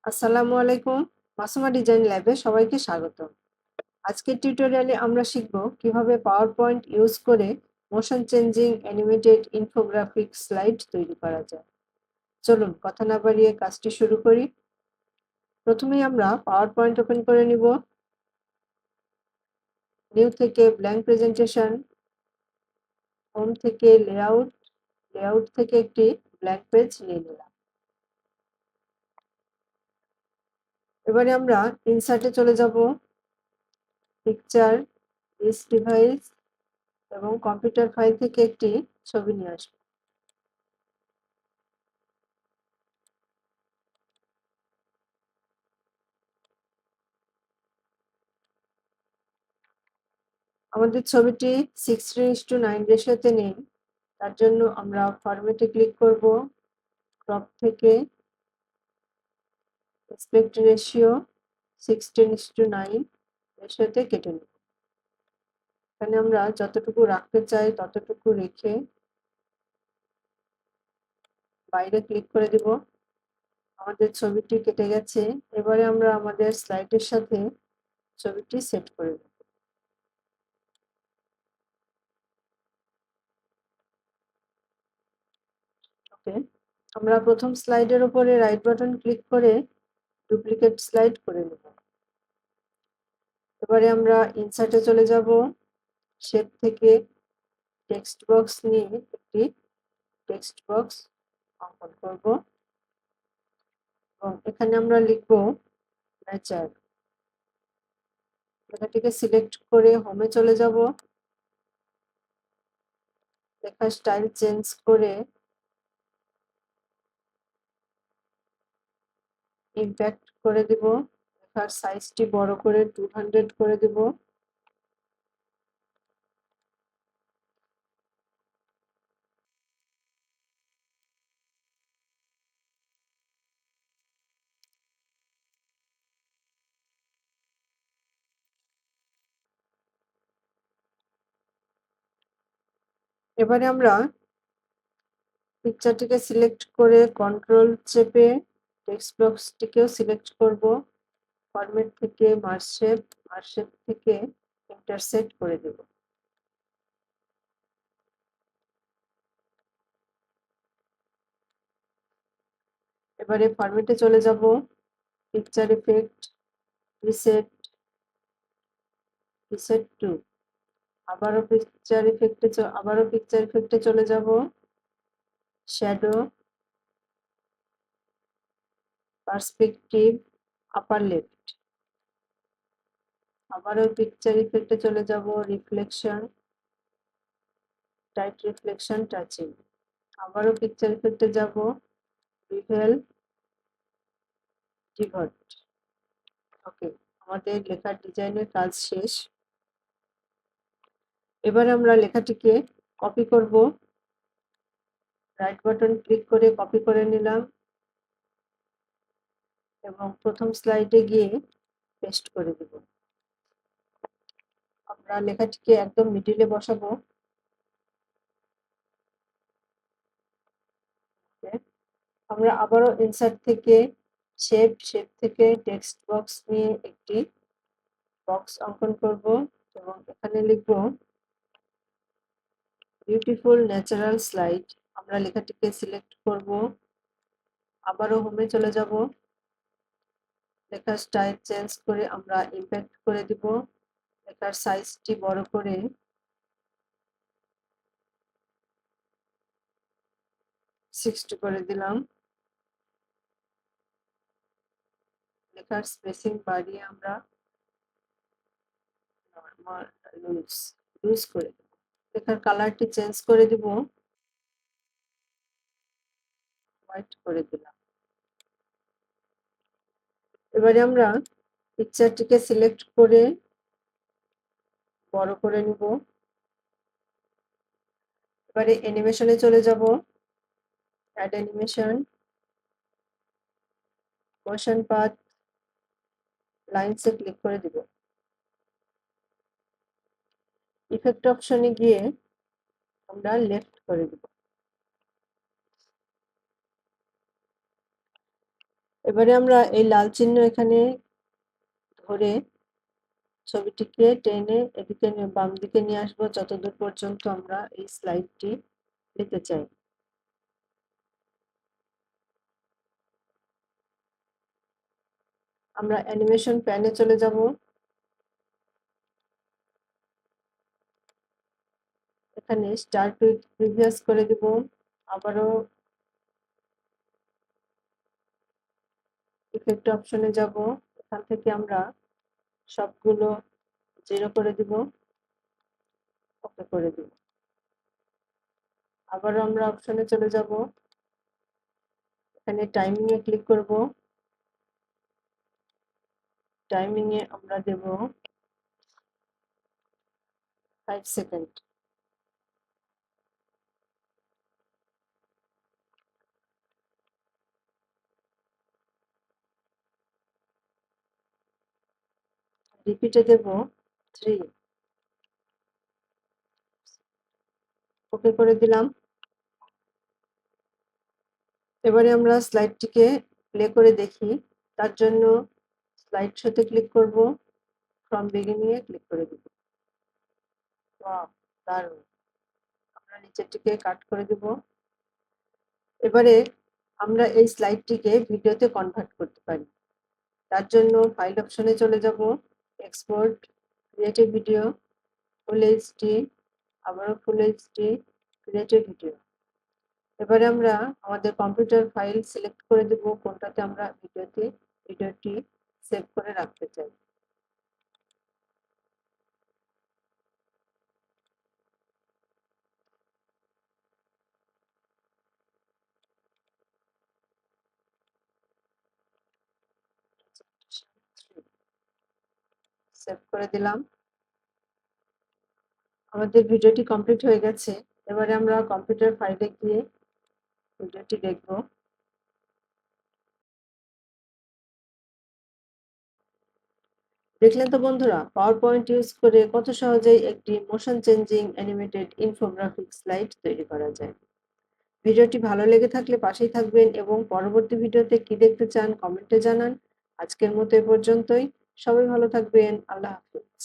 আসসালামু আলাইকুম। মাসুমা ডিজাইন ল্যাবে সবাইকে স্বাগত। আজকের টিউটোরিয়ালে আমরা শিখব কিভাবে পাওয়ার পয়েন্ট ইউজ করে motion changing animated infographic slide তৈরি করা যায়। চলুন কথা না বাড়িয়ে কাজটি শুরু করি। প্রথমেই আমরা পাওয়ার পয়েন্ট ওপেন করে নিব। নিউ থেকে ব্ল্যাঙ্ক প্রেজেন্টেশন, হোম থেকে লেআউট, লেআউট থেকে একটি ব্ল্যাঙ্ক পেজ নিয়ে নিলাম। এবারে আমরা ইনসার্টে চলে যাব, পিকচার, দিস ডিভাইস এবং কম্পিউটার ফাইল থেকে একটি ছবি নিয়ে আসব। আমাদের ছবিটি 16:9 রেশিওতে নেই, তার জন্য আমরা ফরম্যাটে ক্লিক করব, ক্রপ থেকে অ্যাসপেক্ট রেশিও 16:9 রেশিওতে কেটে নেব। এখানে আমরা যতটুকু রাখতে চাই ততটুকু রেখে বাইরে ক্লিক করে দিব। আমাদের ছবিটি কেটে গেছে। এবারে আমরা আমাদের স্লাইডের সাথে ছবিটি সেট করে দেব। ওকে, আমরা প্রথম স্লাইডের উপরে রাইট বাটন ক্লিক করে ডুপ্লিকেট স্লাইড করে নেব। এবারে আমরা ইনসার্টে চলে যাব, শেপ থেকে টেক্সট বক্স নিয়ে একটি টেক্সট বক্স অঙ্কন করব এবং এখানে আমরা লিখব নেচার। লেখাটিকে সিলেক্ট করে হোমে চলে যাব, লেখার স্টাইল চেঞ্জ করে ইম্প্যাক্ট করে দিব, লেখার সাইজটি বড় করে 200 করে দিব। এবারে আমরা পিকচারটিকে সিলেক্ট করে কন্ট্রোল চেপে টেক্সট বক্সটিকেও সিলেক্ট করব, ফরম্যাট থেকে মার্জ শেপ, মার্জ শেপ থেকে ইন্টারসেক্ট করে দেব। এবারে ফরম্যাটে চলে যাব, picture effect, preset, preset two, আবারও পিকচার ইফেক্টে চলে যাব, শ্যাডো, পার্সপেক্টিভ, আপার লেফট, আবারও পিকচার ইফেক্টে চলে যাব, রিফ্লেকশন, টাইট রিফ্লেকশন টাচিং, আবারও পিকচার ইফেক্টে যাব, রিভেল, ডিভট। ওকে, আমাদের লেখার ডিজাইনের কাজ শেষ। এবার আমরা লেখাটিকে কপি করব, রাইট বাটন ক্লিক করে কপি করে নিলাম এবং প্রথম স্লাইডে গিয়ে পেস্ট করে দেব। আমরা লেখাটিকে একদম মিডিলে বসাবো। আমরা আবারও ইনসার্ট থেকে শেপ, শেপ থেকে টেক্সট বক্স নিয়ে একটি বক্স অঙ্কন করব এবং এখানে লিখব বিউটিফুল ন্যাচারাল স্লাইড। আমরা লেখাটিকে সিলেক্ট করব, আবারও হোমে চলে যাব, লেখার স্টাইল চেঞ্জ করে আমরা ইম্প্যাক্ট করে দিব, লেখার সাইজটি বড় করে 60 করে দিলাম, লেখার স্পেসিং বাড়িয়ে আমরা নরমাল লুজ করে দেব। লেখার কালারটি চেঞ্জ করে দিব, হোয়াইট করে দিলাম। এবারে আমরা পিকচারটিকে সিলেক্ট করে বড় করে নিব। এবারে অ্যানিমেশনে চলে যাব, অ্যাড অ্যানিমেশন, মোশন পাথ, লাইনসে ক্লিক করে দিব। ইফেক্ট অপশনে গিয়ে আমরা লেফট করে দিব। এবারে আমরা এই লাল চিহ্ন এখানে ধরে ছবিটিকে টেনে এদিকে বাম দিকে নিয়ে আসবো যতদূর পর্যন্ত আমরা এই স্লাইডটি নিতে চাই। আমরা অ্যানিমেশন প্যানে চলে যাব। এখানে স্টার্ট উইথ প্রিভিয়াস করে দিব। আবারও ইফেক্ট অপশনে যাব। এখান থেকে আমরা সবগুলো 0 করে দিব, ওকে করে দিব। আবারও আমরা অপশনে চলে যাব। এখানে টাইমিং এ ক্লিক করব। টাইমিং এ আমরা দেব 5 সেকেন্ড। রিপিটে দেব 3। ওকে করে দিলাম। এবারে আমরা স্লাইডটিকে প্লে করে দেখি। তার জন্য স্লাইড শোতে ক্লিক করব, ফ্রম বিগিনিং এ ক্লিক করে দিব। ওয়াও, দারুণ! আমরা নিচেরটিকে কাট করে দিব। এবারে আমরা এই স্লাইডটিকে ভিডিওতে কনভার্ট করতে পারি। তার জন্য ফাইল অপশনে চলে যাব, export, create a video, full HD, আবারও full HD, create a video. এবারে আমরা আমাদের কম্পিউটার ফাইল সিলেক্ট করে দেব কোনটাতে আমরা ভিডিওটি সেভ করে রাখতে চাই। সেভ করে দিলাম। আমাদের ভিডিওটি কমপ্লিট হয়ে গেছে। এবারে আমরা কম্পিউটার ফাইলে গিয়ে ভিডিওটি দেখব। দেখলেন তো বন্ধুরা, পাওয়ার পয়েন্ট ইউজ করে কত সহজেই একটি motion changing animated infographic slide তৈরি করা যায়। ভিডিওটি ভালো লেগে থাকলে পাশেই থাকবেন এবং পরবর্তী ভিডিওতে কি দেখতে চান কমেন্টে জানান। আজকের মতো এ পর্যন্তই। সবাই ভালো থাকবেন। আল্লাহ হাফেজ।